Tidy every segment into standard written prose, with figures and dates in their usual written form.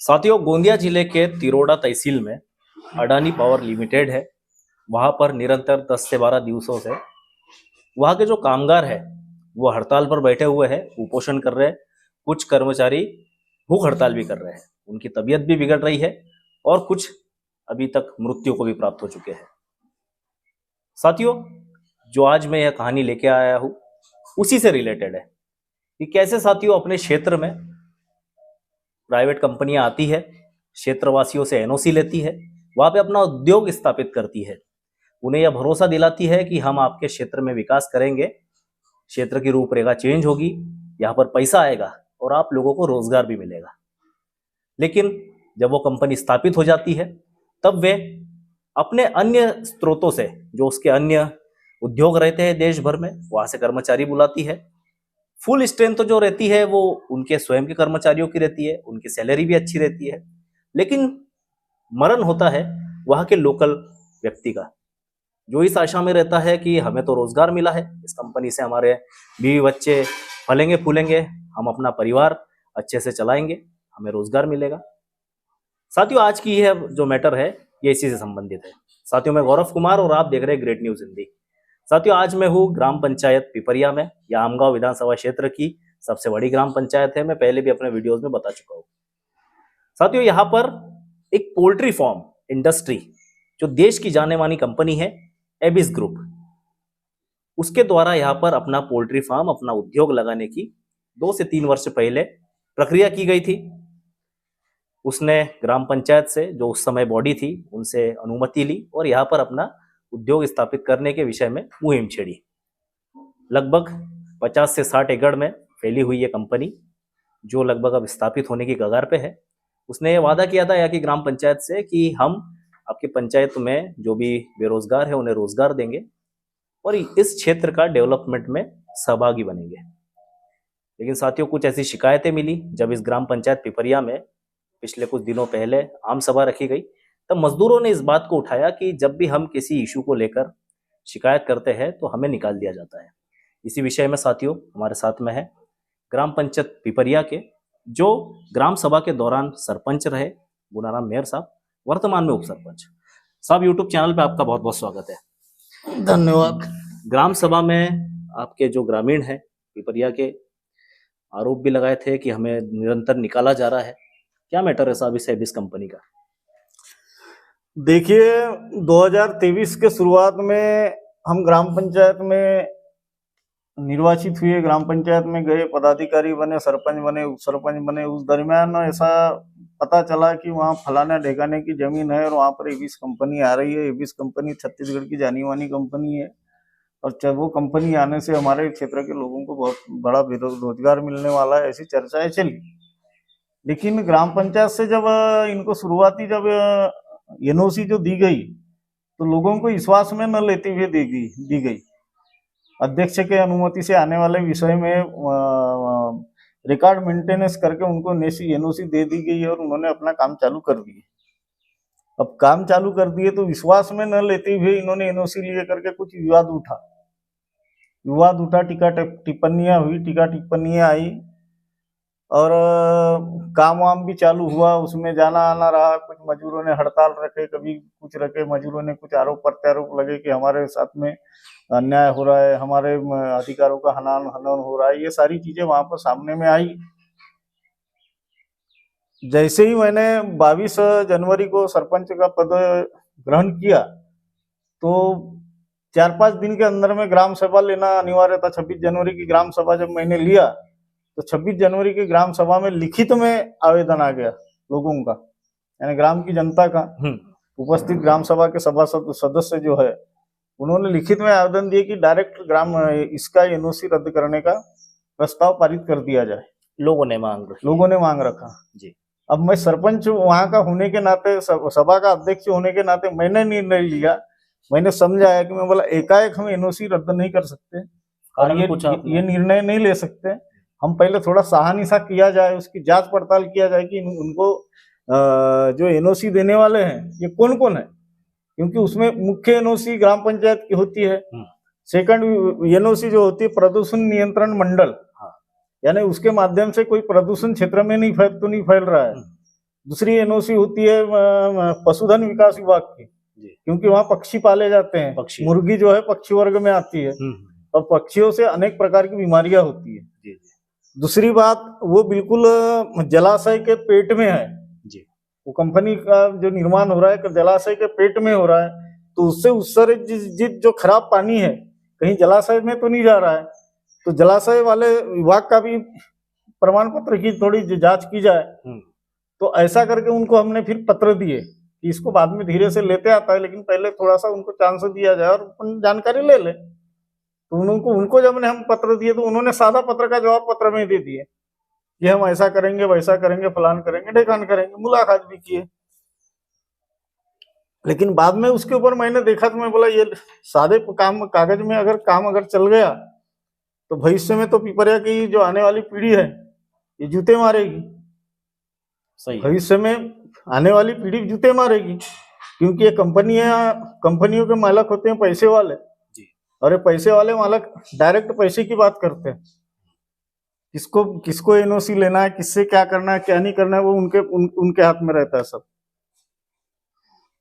साथियों, गोंदिया जिले के तिरोड़ा तहसील में अडानी पावर लिमिटेड है। वहां पर निरंतर 10 से 12 दिवसों से वहां के जो कामगार है वो हड़ताल पर बैठे हुए हैं, कुपोषण कर रहे हैं। कुछ कर्मचारी भूख हड़ताल भी कर रहे हैं। उनकी तबीयत भी बिगड़ रही है और कुछ अभी तक मृत्यु को भी प्राप्त हो चुके हैं। साथियों, जो आज मैं यह कहानी लेके आया हूँ उसी से रिलेटेड है कि कैसे साथियों अपने क्षेत्र में प्राइवेट कंपनियां आती है, क्षेत्रवासियों से एनओसी लेती है, वहां पे अपना उद्योग स्थापित करती है, उन्हें यह भरोसा दिलाती है कि हम आपके क्षेत्र में विकास करेंगे, क्षेत्र की रूपरेखा चेंज होगी, यहाँ पर पैसा आएगा और आप लोगों को रोजगार भी मिलेगा। लेकिन जब वो कंपनी स्थापित हो जाती है तब वे अपने अन्य स्रोतों से, जो उसके अन्य उद्योग रहते हैं देश भर में, वहां से कर्मचारी बुलाती है। फुल स्ट्रेंथ तो जो रहती है वो उनके स्वयं के कर्मचारियों की रहती है, उनकी सैलरी भी अच्छी रहती है। लेकिन मरण होता है वहां के लोकल व्यक्ति का, जो इस आशा में रहता है कि हमें तो रोजगार मिला है, इस कंपनी से हमारे बीवी बच्चे फलेंगे फूलेंगे, हम अपना परिवार अच्छे से चलाएंगे, हमें रोजगार मिलेगा। साथियों, आज की यह जो मैटर है ये इसी से संबंधित है। साथियों, मैं गौरव कुमार और आप देख रहे हैं ग्रेट न्यूज हिंदी। साथियों, आज मैं हूँ ग्राम पंचायत पिपरिया में। यह आमगांव विधानसभा क्षेत्र की सबसे बड़ी ग्राम पंचायत है। मैं पहले भी अपने वीडियोस में बता चुका हूँ। साथियों, यहाँ पर एक पोल्ट्री फार्म इंडस्ट्री, जो देश की जाने मानी कंपनी है एबिस ग्रुप, उसके द्वारा यहाँ पर अपना पोल्ट्री फार्म, अपना उद्योग लगाने की 2 से 3 वर्ष पहले प्रक्रिया की गई थी। उसने ग्राम पंचायत से, जो उस समय बॉडी थी, उनसे अनुमति ली और यहाँ पर अपना उद्योग स्थापित करने के विषय में मुहिम छेड़ी। लगभग 50 से 60 एकड़ में फैली हुई ये कंपनी, जो लगभग अब स्थापित होने की कगार पे है, उसने ये वादा किया था यहाँ की ग्राम पंचायत से कि हम आपकी पंचायत में जो भी बेरोजगार है उन्हें रोजगार देंगे और इस क्षेत्र का डेवलपमेंट में सहभागी बनेंगे। लेकिन साथियों, कुछ ऐसी शिकायतें मिली जब इस ग्राम पंचायत पिपरिया में पिछले कुछ दिनों पहले आम सभा रखी गई, तब मजदूरों ने इस बात को उठाया कि जब भी हम किसी इशू को लेकर शिकायत करते हैं तो हमें निकाल दिया जाता है। इसी विषय में साथियों हमारे साथ में है ग्राम पंचायत पिपरिया के, जो ग्राम सभा के दौरान सरपंच रहे, गुनाराम मेयर साहब, वर्तमान में उप सरपंच साहब। यूट्यूब चैनल पे आपका बहुत बहुत स्वागत है। धन्यवाद। ग्राम सभा में आपके जो ग्रामीण है पिपरिया के, आरोप भी लगाए थे कि हमें निरंतर निकाला जा रहा है। क्या मैटर है साहब इस एबिस कंपनी का? देखिए, 2023 के शुरुआत में हम ग्राम पंचायत में निर्वाचित हुए, ग्राम पंचायत में गए, पदाधिकारी बने, सरपंच बने, उप सरपंच बने। उस दरमियान ऐसा पता चला कि वहाँ फलाने ढेकाने की जमीन है और वहाँ पर एबिस कंपनी आ रही है। एबिस कंपनी छत्तीसगढ़ की जानी मानी कंपनी है और जब वो कंपनी आने से हमारे क्षेत्र के लोगों को बहुत बड़ा रोजगार मिलने वाला है, ऐसी चर्चाएं चली। लेकिन ग्राम पंचायत से जब इनको शुरुआती जब एनओसी जो दी गई तो लोगों को विश्वास में न लेते हुए दी गई। अध्यक्ष के अनुमति से आने वाले विषय में रिकॉर्ड मेंटेनेंस करके उनको एनओसी दे दी गई और उन्होंने अपना काम चालू कर दिए। अब काम चालू कर दिए तो विश्वास में न लेते हुए इन्होंने एनओसी लिए करके कुछ विवाद उठा, टीका टिप्पणियां आई और काम वाम भी चालू हुआ। उसमें जाना आना रहा। कुछ मजदूरों ने हड़ताल रखे, कभी कुछ रखे। मजदूरों ने कुछ आरोप प्रत्यारोप लगे कि हमारे साथ में अन्याय हो रहा है, हमारे अधिकारों का हनन हो रहा है। ये सारी चीजें वहां पर सामने में आई। जैसे ही मैंने 22 जनवरी को सरपंच का पद ग्रहण किया तो 4-5 दिन के अंदर में ग्राम सभा लेना अनिवार्य था। 26 जनवरी की ग्राम सभा जब मैंने लिया तो 26 जनवरी की ग्राम सभा में लिखित में आवेदन आ गया लोगों का, यानी ग्राम की जनता का। उपस्थित ग्राम सभा के सभासद सदस्य जो है उन्होंने लिखित में आवेदन दिए कि डायरेक्ट इसका एनओसी रद्द करने का प्रस्ताव पारित कर दिया जाए। लोगों ने मांग रखा जी। अब मैं सरपंच वहां का होने के नाते, सभा का अध्यक्ष होने के नाते मैंने निर्णय लिया। मैंने समझाया कि मैं बोला एकाएक हम एनओसी रद्द नहीं कर सकते और ये निर्णय नहीं ले सकते। हम पहले थोड़ा सहानिशा किया जाए, उसकी जांच पड़ताल किया जाए कि उनको जो एनओसी देने वाले हैं ये कौन कौन है, क्योंकि उसमें मुख्य एनओसी ग्राम पंचायत की होती है। सेकंड एनओसी जो होती है प्रदूषण नियंत्रण मंडल, यानी उसके माध्यम से कोई प्रदूषण क्षेत्र में नहीं फैल रहा है। दूसरी एनओसी होती है पशुधन विकास विभाग की, जी। क्योंकि वहाँ पक्षी पाले जाते हैं। पक्षी। मुर्गी जो है पक्षी वर्ग में आती है, और पक्षियों से अनेक प्रकार की बीमारियां होती है। जी, दूसरी बात, वो बिल्कुल जलाशय के पेट में है जी। वो कंपनी का जो निर्माण हो रहा है जलाशय के पेट में हो रहा है, तो उससे उत्सर्जित जो खराब पानी है कहीं जलाशय में तो नहीं जा रहा है। तो जलाशय वाले विभाग का भी प्रमाण पत्र की थोड़ी जांच की जाए। तो ऐसा करके उनको हमने फिर पत्र दिए कि इसको बाद में धीरे से लेते आता है, लेकिन पहले थोड़ा सा उनको चांस दिया जाए और अपन जानकारी ले ले। तो उनको जब हम पत्र दिए तो उन्होंने सादा पत्र का जवाब पत्र में दे दिए कि हम ऐसा करेंगे, वैसा करेंगे, फलान करेंगे, ढेकान करेंगे। मुलाकात भी किए, लेकिन बाद में उसके ऊपर मैंने देखा तो मैं बोला ये सादे काम कागज में अगर काम अगर चल गया तो भविष्य में तो पिपरिया की जो आने वाली पीढ़ी है ये जूते मारेगी। सही। भविष्य में आने वाली पीढ़ी जूते मारेगी, क्योंकि ये कंपनियों के मालक होते हैं पैसे वाले जी। और ये पैसे वाले मालक डायरेक्ट पैसे की बात करते हैं। किसको एनओसी लेना है, किससे क्या करना है, क्या नहीं करना है, वो उनके हाथ में रहता है सब।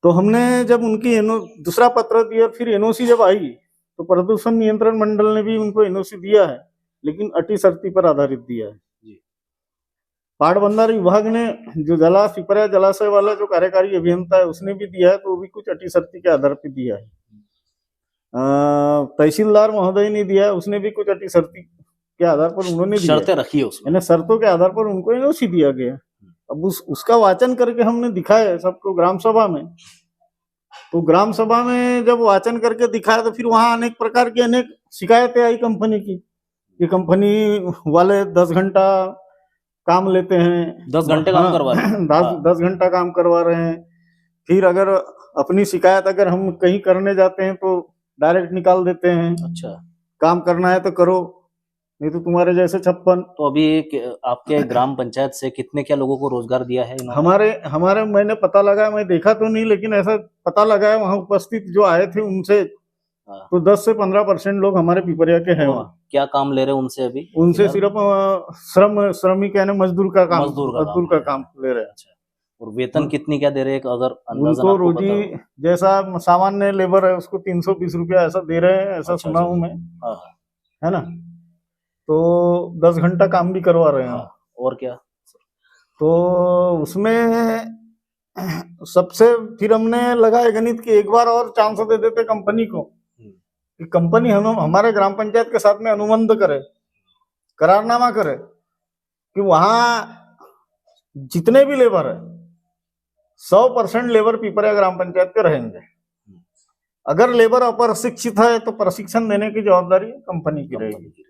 तो हमने जब उनकी दूसरा पत्र दिया, फिर एनओसी जब आई तो प्रदूषण नियंत्रण मंडल ने भी उनको एनओसी दिया है, लेकिन अटी शर्ती पर आधारित दिया है। पहाड़ बंदर विभाग ने जो पिपरिया जलाशय वाला जो कार्यकारी अभियंता है उसने भी दिया है, तो वो भी कुछ अटी शर्ती के आधार पर दिया है। तहसीलदार महोदय ने दिया है, उसने भी कुछ अटी शर्ती के आधार पर उन्होंने शर्तें रखी है उसमें, यानी शर्तों के आधार पर उनको एनओसी दिया गया। अब उसका वाचन करके हमने दिखाया सबको ग्राम सभा में। तो ग्राम सभा में जब वाचन करके दिखाया तो फिर वहां अनेक प्रकार की अनेक शिकायतें आई कंपनी की, कि कंपनी वाले 10 घंटा काम लेते हैं, 10 घंटे काम करवा रहे हैं। 10 घंटा काम करवा रहे हैं। फिर अगर अपनी शिकायत अगर हम कहीं करने जाते हैं तो डायरेक्ट निकाल देते हैं। अच्छा, काम करना है तो करो, नहीं तो तुम्हारे जैसे 56। तो अभी आपके ग्राम पंचायत से कितने क्या लोगों को रोजगार दिया है इन्होंने? हमारे मैंने पता लगाया, मैं देखा तो नहीं, लेकिन ऐसा पता लगाया वहां उपस्थित जो आए थे उनसे, तो 10 से 15% लोग हमारे पिपरिया के हैं। वहाँ क्या काम ले रहे हैं उनसे अभी? उनसे सिर्फ श्रमिक यानी मजदूर का काम ले रहे हैं। अच्छा, और वेतन कितनी क्या दे रहे हैं अगर अंदाजा उनको रोजी जैसा सामान्य लेबर है उसको 320 रुपया ऐसा दे रहे हैं, ऐसा सुना हूँ मैं, है ना। तो 10 घंटा काम भी करवा रहे हैं। और क्या, तो उसमें सबसे फिर हमने लगाए गणित की एक बार और चांस दे देते कंपनी को, कि कंपनी हमारे ग्राम पंचायत के साथ में अनुबंध करे, करारनामा करे, कि वहां जितने भी लेबर है 100% लेबर पिपरिया ग्राम पंचायत के रहेंगे। अगर लेबर अप्रशिक्षित है तो प्रशिक्षण देने की जवाबदारी कंपनी की रहेगी।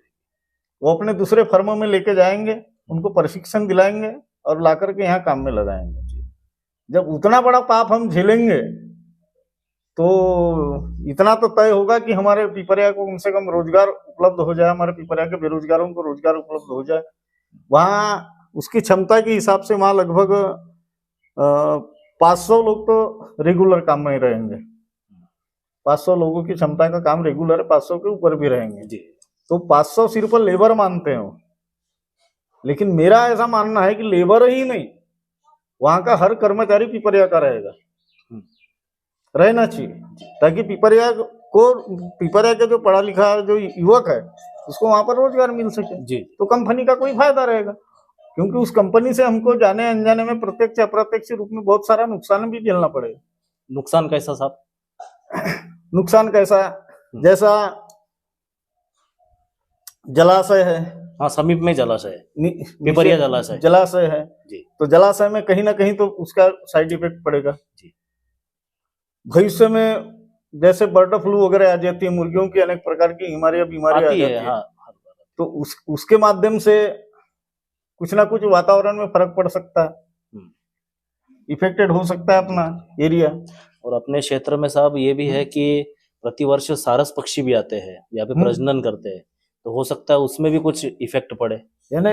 वो अपने दूसरे फर्मों में लेके जाएंगे, उनको प्रशिक्षण दिलाएंगे और ला करके यहाँ काम में लगाएंगे। जब उतना बड़ा पाप हम झेलेंगे तो इतना तो तय होगा कि हमारे पिपरिया को कम से कम रोजगार उपलब्ध हो जाए, हमारे पिपरिया के बेरोजगारों को रोजगार उपलब्ध हो जाए। वहाँ उसकी क्षमता के हिसाब से वहाँ लगभग 500 लोग तो रेगुलर काम में रहेंगे। 500 लोगों की क्षमता का काम रेगुलर है, 500 के ऊपर भी रहेंगे। तो 500 सिर्फ लेबर मानते हैं, लेकिन मेरा ऐसा मानना है कि लेबर ही नहीं, वहां का हर कर्मचारी पिपरिया का रहना चाहिए, ताकि पिपरिया के जो पढ़ा लिखा जो युवक है उसको वहां पर रोजगार मिल सके जी। तो कंपनी का कोई फायदा रहेगा, क्योंकि उस कंपनी से हमको जाने अनजाने में प्रत्यक्ष अप्रत्यक्ष रूप में बहुत सारा नुकसान भी झेलना पड़ेगा। नुकसान कैसा साहब? नुकसान कैसा, जैसा जलाशय है, हाँ समीप में जलाशय है, पिपरिया जलाशय है जी। तो जलाशय में कहीं ना कहीं तो उसका साइड इफेक्ट पड़ेगा जी। भविष्य में जैसे बर्ड फ्लू वगैरह आ जाती है, मुर्गियों की अनेक प्रकार की बीमारियां आ जाती है। हाँ। तो उसके माध्यम से कुछ ना कुछ वातावरण में फर्क पड़ सकता है, इफेक्टेड हो सकता है अपना एरिया। और अपने क्षेत्र में साहब ये भी है कि प्रतिवर्ष सारस पक्षी भी आते हैं, यहाँ पे प्रजनन करते हैं, तो हो सकता है उसमें भी कुछ इफेक्ट पड़े। यानी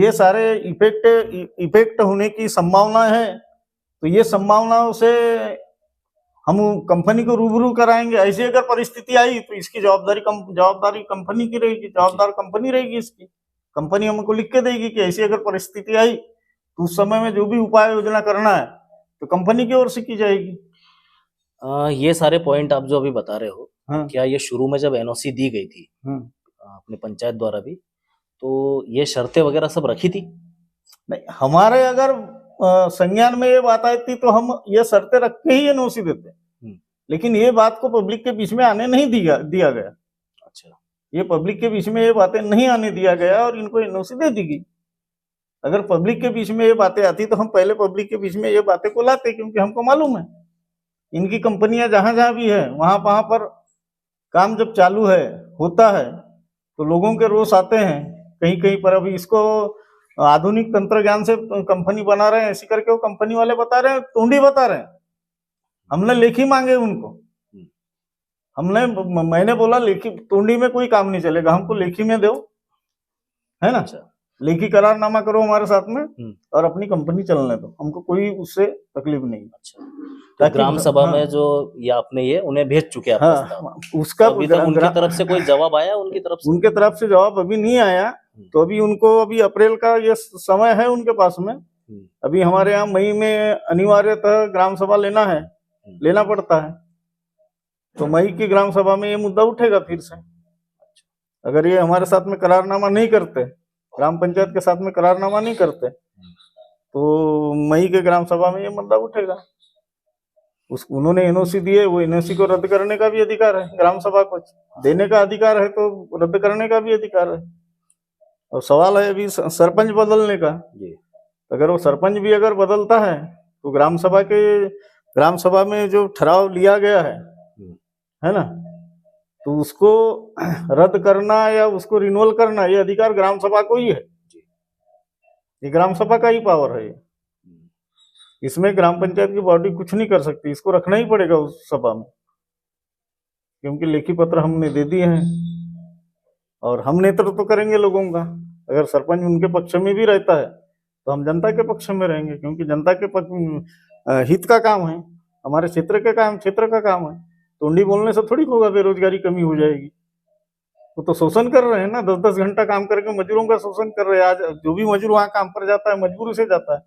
ये सारे इफेक्ट होने की संभावना है। तो ये संभावनाओं से हम कंपनी को रूबरू कराएंगे। ऐसी अगर परिस्थिति आई तो इसकी जवाबदारी कंपनी की रहेगी, जवाबदार कंपनी रहेगी। इसकी कंपनी हमको लिख के देगी कि ऐसी अगर परिस्थिति आई तो उस समय में जो भी उपाय योजना करना है तो कंपनी की ओर से की जाएगी। ये सारे पॉइंट आप जो अभी बता रहे हो, हाँ। क्या ये शुरू में जब एनओसी दी गई थी अपने पंचायत द्वारा भी, तो ये शर्तें वगैरह सब रखी थी? नहीं, हमारे अगर संज्ञान में ये बात आई थी तो हम ये शर्तें रख के ही एनओसी देते, लेकिन ये बात को पब्लिक के बीच में आने नहीं दिया गया। अच्छा, ये पब्लिक के बीच में ये बातें नहीं आने दिया गया और इनको एनओसी दे दी गई। अगर पब्लिक के बीच में ये बातें आती तो हम पहले पब्लिक के बीच में ये बातें को लाते, क्योंकि हमको मालूम है इनकी कंपनियां जहां जहां भी है वहां पर काम जब चालू है होता है तो लोगों के रोष आते हैं कहीं कहीं पर। अभी इसको आधुनिक तंत्र ज्ञान से कंपनी बना रहे हैं ऐसी करके वो कंपनी वाले बता रहे हैं, टोंडी बता रहे हैं। हमने लेखी मांगे उनको, मैंने बोला लेखी, टोंडी में कोई काम नहीं चलेगा, हमको लेखी में दो, है ना। अच्छा, लेखी करारनामा करो हमारे साथ में और अपनी कंपनी चलने दो, हमको कोई उससे तकलीफ नहीं। अच्छा, तो ग्राम सभा में जो ये आपने ये उन्हें भेज चुके हैं उसका अभी तक उनकी तरफ से कोई जवाब आया? उनके तरफ से जवाब अभी नहीं आया। तो अभी उनको अभी अप्रैल का ये समय है उनके पास में। अभी हमारे यहाँ मई में अनिवार्यतः ग्राम सभा लेना पड़ता है, तो मई की ग्राम सभा में ये मुद्दा उठेगा फिर से। अगर ये हमारे साथ में करारनामा नहीं करते, ग्राम पंचायत के साथ में करारनामा नहीं करते, तो मई के ग्राम सभा में ये मुद्दा उठेगा। उन्होंने एनओसी दिए, वो एनओसी को रद्द करने का भी अधिकार है, ग्राम सभा को देने का अधिकार है तो रद्द करने का भी अधिकार है। और सवाल है अभी सरपंच बदलने का। अगर वो सरपंच भी अगर बदलता है तो ग्राम सभा में जो ठहराव लिया गया है ना, तो उसको रद्द करना या उसको रिन्यूअल करना ये अधिकार ग्राम सभा को ही है। ये ग्राम सभा का ही पावर है। इसमें ग्राम पंचायत की बॉडी कुछ नहीं कर सकती, इसको रखना ही पड़ेगा उस सभा में, क्योंकि लेखी पत्र हमने दे दिए हैं और हम नेतृत्व तो करेंगे लोगों का। अगर सरपंच उनके पक्ष में भी रहता है तो हम जनता के पक्ष में रहेंगे, क्योंकि जनता के हित का काम है, हमारे क्षेत्र का काम है। टोंडी बोलने से थोड़ी होगा बेरोजगारी कमी हो जाएगी। वो तो शोषण कर रहे हैं ना, 10-10 घंटा काम करके मजदूरों का शोषण कर रहे हैं। आज जो भी मजदूर वहां काम पर जाता है मजबूरी से जाता है,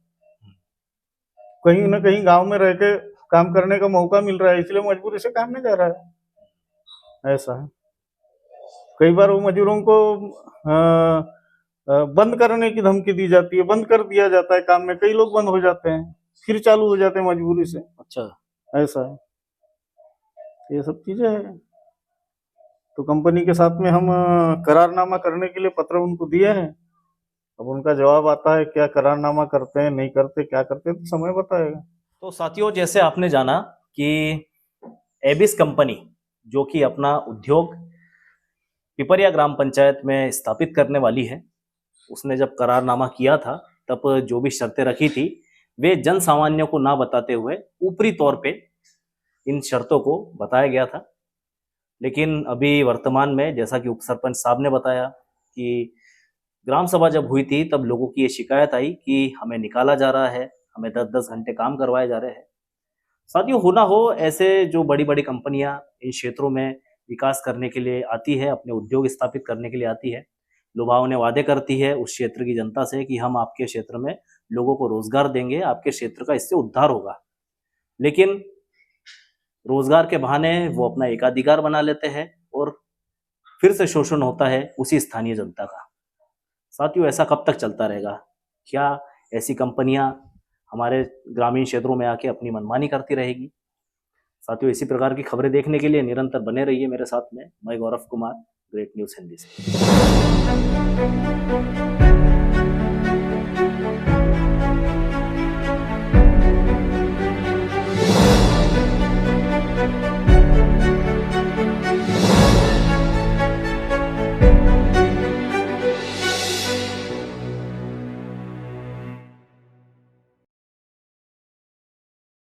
कहीं ना कहीं गांव में रह के काम करने का मौका मिल रहा है, इसलिए मजबूरी से काम में जा रहा है। ऐसा है, कई बार वो मजदूरों को बंद करने की धमकी दी जाती है, बंद कर दिया जाता है काम में, कई लोग बंद हो जाते हैं फिर चालू हो जाते हैं मजबूरी से। अच्छा, ऐसा है, ये सब चीजें हैं। तो कंपनी के साथ में हम करारनामा करने के लिए पत्र उनको दिए हैं। अब उनका जवाब आता है, क्या करारनामा करते हैं नहीं करते, क्या करते हैं, तो समय बताएगा। तो साथियों, जैसे आपने जाना कि एबिस कंपनी जो कि अपना उद्योग पिपरिया ग्राम पंचायत में स्थापित करने वाली है, उसने जब करारनामा किया था तब जो भी शर्तें रखी थी वे जन सामान्य को ना बताते हुए ऊपरी तौर पे इन शर्तों को बताया गया था। लेकिन अभी वर्तमान में, जैसा कि उप सरपंच साहब ने बताया कि ग्राम सभा जब हुई थी तब लोगों की ये शिकायत आई कि हमें निकाला जा रहा है, हमें 10-10 घंटे काम करवाए जा रहे हैं। साथियों, हो ना हो ऐसे जो बड़ी बड़ी कंपनियां इन क्षेत्रों में विकास करने के लिए आती है, अपने उद्योग स्थापित करने के लिए आती है, लुभावने वादे करती है उस क्षेत्र की जनता से कि हम आपके क्षेत्र में लोगों को रोजगार देंगे, आपके क्षेत्र का इससे उद्धार होगा। लेकिन रोजगार के बहाने वो अपना एकाधिकार बना लेते हैं और फिर से शोषण होता है उसी स्थानीय जनता का। साथियों, ऐसा कब तक चलता रहेगा? क्या ऐसी कंपनियां हमारे ग्रामीण क्षेत्रों में आके अपनी मनमानी करती रहेगी? साथियों, इसी प्रकार की खबरें देखने के लिए निरंतर बने रहिए मेरे साथ में। मैं गौरव कुमार, ग्रेट न्यूज़ हिंदी से।